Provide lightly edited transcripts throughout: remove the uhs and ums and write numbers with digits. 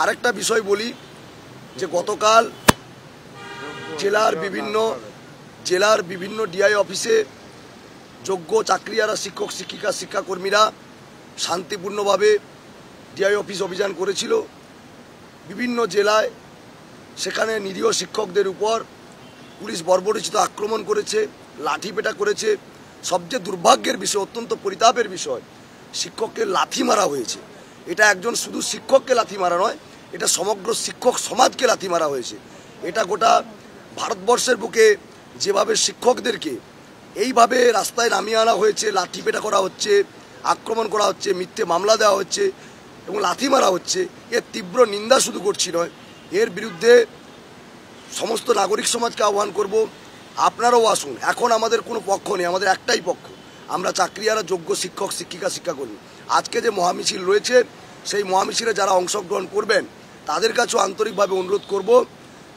আরেকটা বিষয় বলি যে গতকাল জেলার বিভিন্ন ডিআই অফিসে যোগ্য চাকরিয়ারা শিক্ষক শিক্ষিকা শিক্ষাকর্মীরা শান্তিপূর্ণভাবে ডিআই অফিস অভিযান করেছিল। বিভিন্ন জেলায় সেখানে নিরীহ শিক্ষকদের উপর পুলিশ বর্বরোচিত আক্রমণ করেছে, লাঠিপেটা করেছে। সবচেয়ে দুর্ভাগ্যের বিষয়, অত্যন্ত পরিতাপের বিষয়, শিক্ষককে লাথি মারা হয়েছে। এটা একজন শুধু শিক্ষককে লাথি মারা নয়, এটা সমগ্র শিক্ষক সমাজকে লাথি মারা হয়েছে। এটা গোটা ভারতবর্ষের বুকে যেভাবে শিক্ষকদেরকে এইভাবে রাস্তায় নামিয়ে আনা হয়েছে, লাঠিপেটা করা হচ্ছে, আক্রমণ করা হচ্ছে, মিথ্যে মামলা দেওয়া হচ্ছে এবং লাথি মারা হচ্ছে, এর তীব্র নিন্দা শুধু করছি নয়, এর বিরুদ্ধে সমস্ত নাগরিক সমাজকে আহ্বান করব, আপনারাও আসুন। এখন আমাদের কোনো পক্ষ নেই, আমাদের একটাই পক্ষ, আমরা চাকরিয়ারা যোগ্য শিক্ষক শিক্ষিকা শিক্ষাকর্মী। আজকে যে মহামিছিল রয়েছে, সেই মহামিছিলে যারা অংশগ্রহণ করবেন তাদের কাছেও আন্তরিকভাবে অনুরোধ করব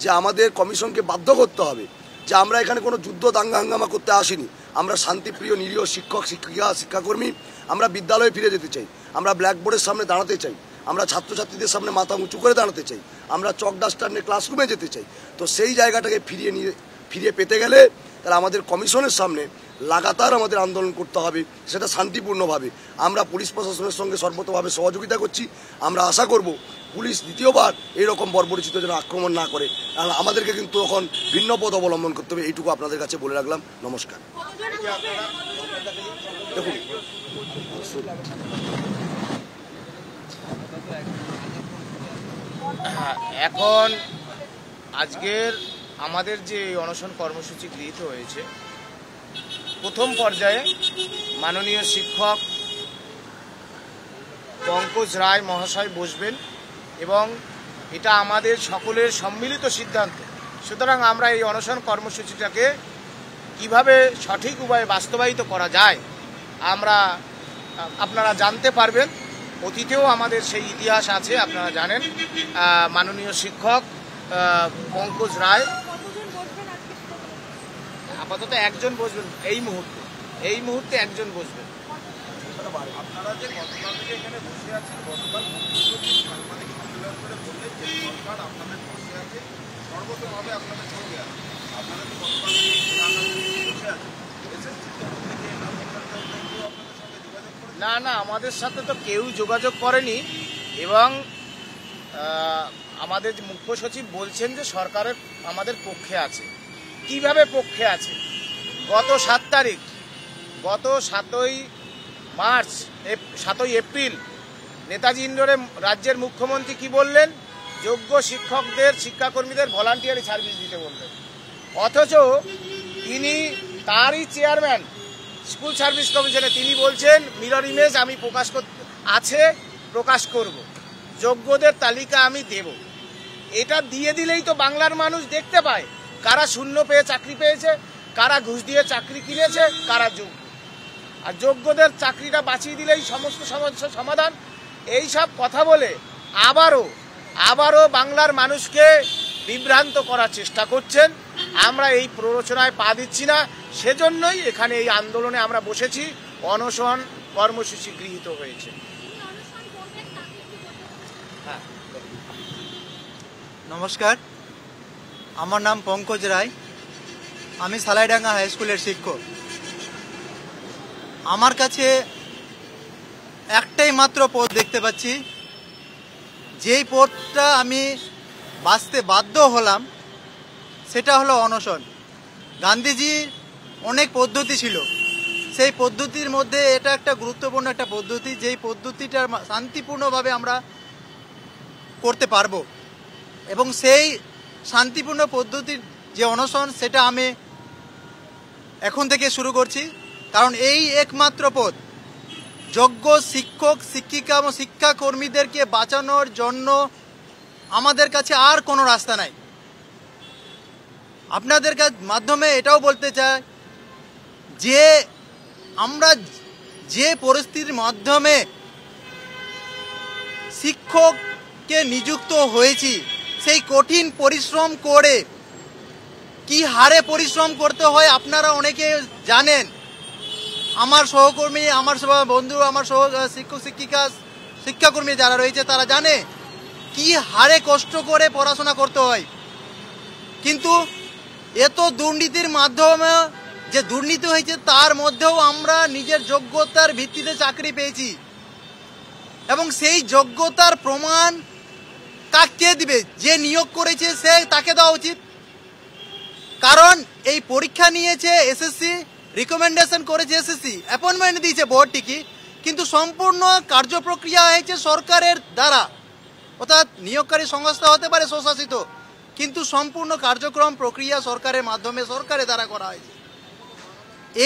যে আমাদের কমিশনকে বাধ্য করতে হবে যে আমরা এখানে কোনো যুদ্ধ দাঙ্গা হাঙ্গামা করতে আসিনি। আমরা শান্তিপ্রিয় নিরীহ শিক্ষক শিক্ষিকা শিক্ষাকর্মী, আমরা বিদ্যালয়ে ফিরে যেতে চাই, আমরা ব্ল্যাকবোর্ডের সামনে দাঁড়াতে চাই, আমরা ছাত্রছাত্রীদের সামনে মাথা উঁচু করে দাঁড়াতে চাই, আমরা চক ডাস্টার নিয়ে ক্লাসরুমে যেতে চাই। তো সেই জায়গাটাকে ফিরিয়ে পেতে গেলে তাহলে আমাদের কমিশনের সামনে লাগাতার আমাদের আন্দোলন করতে হবে, সেটা শান্তিপূর্ণভাবে। আমরা পুলিশ প্রশাসনের সঙ্গে সর্বতভাবে সহযোগিতা করছি। আমরা আশা করব পুলিশ দ্বিতীয়বার এরকম বর্বরোচিত যেন আক্রমণ না করে, কারণ আমাদেরকে কিন্তু তখন ভিন্ন পথ অবলম্বন করতে হবে। এইটুকু আপনাদের কাছে বলে রাখলাম। নমস্কার। দেখুন, এখন আজকের আমাদের যে অনশন কর্মসূচি গৃহীত হয়েছে, প্রথম পর্যায়ে মাননীয় শিক্ষক পঙ্কজ রায় মহাশয় বসবেন এবং এটা আমাদের সকলের সম্মিলিত সিদ্ধান্ত। সুতরাং আমরা এই অনশন কর্মসূচিটাকে কিভাবে সঠিক উপায়ে বাস্তবায়িত করা যায় আপনারা জানতে পারবেন। অতীতেও আমাদের সেই ইতিহাস আছে, আপনারা জানেন। মাননীয় শিক্ষক পঙ্কজ রায় আপাতত একজন বসবেন, এই মুহূর্তে একজন বসবেন। আপনারা যে গতকাল থেকে এখানে বসে আছেন, গতকাল মুখ্যমন্ত্রী সাংবাদিক সম্মেলন করে বললেন যে সরকার আপনাদের পাশে আছে, সর্বতভাবে আপনাদের সঙ্গে আছে। আপনারা যে গতকাল বসে আছেন, না, আমাদের সাথে তো কেউ যোগাযোগ করেনি এবং আমাদের মুখ্য সচিব বলছেন যে সরকারের আমাদের পক্ষে আছে। কিভাবে পক্ষে আছে? গত 7 তারিখ, গত 7ই এপ্রিল নেতাজি ইন্ডোরে রাজ্যের মুখ্যমন্ত্রী কি বললেন? যোগ্য শিক্ষকদের শিক্ষাকর্মীদের ভলান্টিয়ারি সার্ভিস দিতে বললেন। অথচ তিনি তারই চেয়ারম্যান স্কুল সার্ভিস কমিশনে, তিনি বলছেন মিরর ইমেজ আমি প্রকাশ করব, যোগ্যদের তালিকা আমি দেব। এটা দিয়ে দিলেই তো বাংলার মানুষ দেখতে পায় কারা শূন্য পেয়ে চাকরি পেয়েছে, কারা ঘুষ দিয়ে চাকরি কিনেছে, কারা যোগ্য। আর যোগ্যদের চাকরিটা বাঁচিয়ে দিলেই সমস্ত সমস্যার সমাধান। এই সব কথা বলে আবারও বাংলার মানুষকে বিভ্রান্ত করার চেষ্টা করছেন। আমরা এই প্ররোচনায় পা দিচ্ছি না, সেজন্যই এখানে এই আন্দোলনে আমরা বসেছি, অনশন কর্মসূচি গৃহীত হয়েছে। নমস্কার, আমার নাম পঙ্কজ রায়, আমি সালাইডাঙ্গা হাই স্কুলের শিক্ষক। আমার কাছে একটাই মাত্র পথ দেখতে পাচ্ছি, যেই পথটা আমি বাঁচতে বাধ্য হলাম সেটা হলো অনশন। গান্ধীজির অনেক পদ্ধতি ছিল, সেই পদ্ধতির মধ্যে এটা একটা গুরুত্বপূর্ণ একটা পদ্ধতি, যেই পদ্ধতিটা শান্তিপূর্ণভাবে আমরা করতে পারবো এবং সেই শান্তিপূর্ণ পদ্ধতির যে অনশন সেটা আমি এখন থেকে শুরু করছি। কারণ এই একমাত্র পথ যোগ্য শিক্ষক শিক্ষিকা এবং শিক্ষাকর্মীদেরকে বাঁচানোর জন্য আমাদের কাছে আর কোনো রাস্তা নাই। আপনাদের মাধ্যমে এটাও বলতে চাই যে আমরা যে পরিস্থিতির মাধ্যমে শিক্ষককে নিযুক্ত হয়েছি, সেই কঠিন পরিশ্রম করে কি হারে পরিশ্রম করতে হয় আপনারা অনেকে জানেন। আমার সহকর্মী, আমার বন্ধু, আমার শিক্ষক শিক্ষিকা শিক্ষাকর্মী যারা রয়েছে তারা জানে কি হারে কষ্ট করে পড়াশোনা করতে হয়, কিন্তু এত দুর্নীতির মাধ্যমে যে দুর্নীতি হয়েছে তার মধ্যেও আমরা নিজের যোগ্যতার ভিত্তিতে চাকরি পেয়েছি। এবং সেই যোগ্যতার প্রমাণ কাকে দিবে? যে নিয়োগ করেছে সে তাকে দেওয়া উচিত। কারণ এই পরীক্ষা নিয়েছে এসএসসি, রিকমেন্ডেশন করেছে এসএসসি, অ্যাপয়েন্টমেন্ট দিয়েছে বোর্ড ঠিকই, কিন্তু সম্পূর্ণ কার্যপ্রক্রিয়া হয়েছে সরকারের দ্বারা। অর্থাৎ নিয়োগকারী সংস্থা হতে পারে স্বশাসিত, কিন্তু সম্পূর্ণ কার্যক্রম প্রক্রিয়া সরকারের মাধ্যমে সরকারের দ্বারা করা হয়েছে।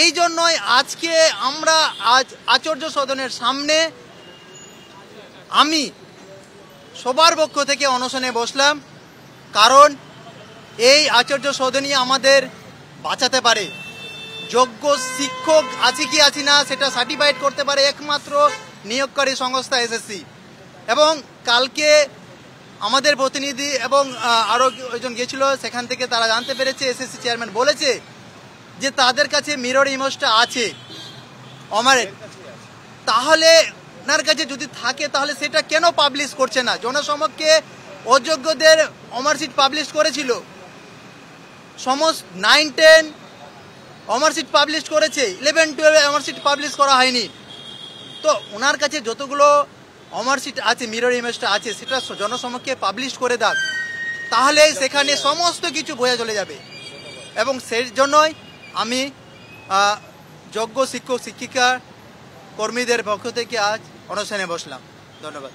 এই জন্যই আজকে আমরা আজ আচার্য সদনের সামনে আমি সবার পক্ষ থেকে অনশনে বসলাম, কারণ এই আচার্য সদনই আমাদের বাঁচাতে পারে। যোগ্য শিক্ষক আছে কি আছে না সেটা সার্টিফাইড করতে পারে একমাত্র নিয়োগকারী সংস্থা এসএসসি। এবং কালকে আমাদের প্রতিনিধি এবং আরও একজন গিয়েছিল, সেখান থেকে তারা জানতে পেরেছে, এসএসসি চেয়ারম্যান বলেছে যে তাদের কাছে মিরর ইমেজটা আছে অমারের। তাহলে ওনার কাছে যদি থাকে তাহলে সেটা কেন পাবলিশ করছে না? জনসমক্ষে অযোগ্যদের অমারশিট পাবলিশ করেছিল, সমস্ত 9-10 অমারশিট পাবলিশ করেছে, 11-12 অমারশিট পাবলিশ করা হয়নি। তো ওনার কাছে যতগুলো অমারশিট আছে, মিরর ইমেজটা আছে, সেটা জনসমক্ষে পাবলিশ করে দাও, তাহলে সেখানে সমস্ত কিছু বোঝা চলে যাবে। এবং সেই জন্যই আমি যোগ্য শিক্ষক শিক্ষিকা কর্মীদের পক্ষ থেকে আজ অনশনে বসলাম। ধন্যবাদ।